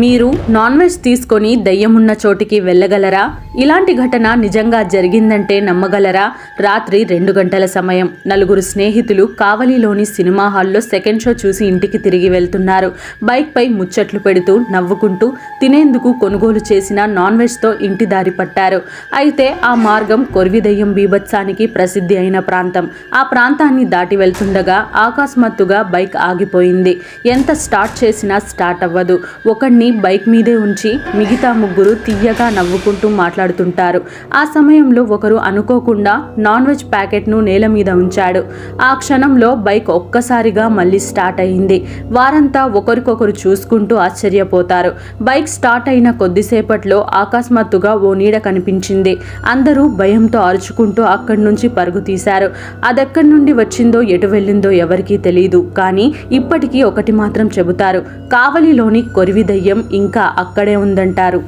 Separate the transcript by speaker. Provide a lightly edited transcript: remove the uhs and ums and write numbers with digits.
Speaker 1: మీరు non veg తీసుకొని దయ్యమున్న చోటికి వెళ్ళగలరా? ఇలాంటి ఘటన నిజంగా జరిగిందంటే నమ్మగలరా? రాత్రి 2 గంటల సమయం. నలుగురు స్నేహితులు కావలిలోని సినిమా హాల్లో సెకండ్ షో చూసి ఇంటికి తిరిగి వెళ్తున్నారు. బైక్పై ముచ్చట్లు పెడుతూ నవ్వుకుంటూ తినేందుకు కొనుగోలు చేసిన నాన్ వెజ్తో ఇంటి దారి పట్టారు. అయితే ఆ మార్గం కొరివిదయ్యం బీభత్సానికి ప్రసిద్ధి అయిన ప్రాంతం. ఆ ప్రాంతాన్ని దాటి వెళ్తుండగా అకస్మాత్తుగా బైక్ ఆగిపోయింది. ఎంత స్టార్ట్ చేసినా స్టార్ట్ అవ్వదు. ఒకడిని బైక్ మీదే ఉంచి మిగతా ముగ్గురు తీయగా నవ్వుకుంటూ మాట్లాడుతుంటారు. ఆ సమయంలో ఒకరు అనుకోకుండా నాన్ వెజ్ ప్యాకెట్ను నేల మీద ఉంచాడు. ఆ క్షణంలో బైక్ ఒక్కసారిగా మళ్ళీ స్టార్ట్ అయింది. వారంతా ఒకరికొకరు చూసుకుంటూ ఆశ్చర్యపోతారు. బైక్ స్టార్ట్ అయిన కొద్దిసేపట్లో అకస్మాత్తుగా ఓ నీడ కనిపించింది. అందరూ భయంతో అరుచుకుంటూ అక్కడి నుంచి పరుగు తీశారు. అదెక్కడి నుండి వచ్చిందో ఎటు వెళ్ళిందో ఎవరికీ తెలియదు. కానీ ఇప్పటికీ ఒకటి మాత్రం చెబుతారు, కావలిలోని కొరివి దయ్యం ఇంకా అక్కడే ఉందంటారు.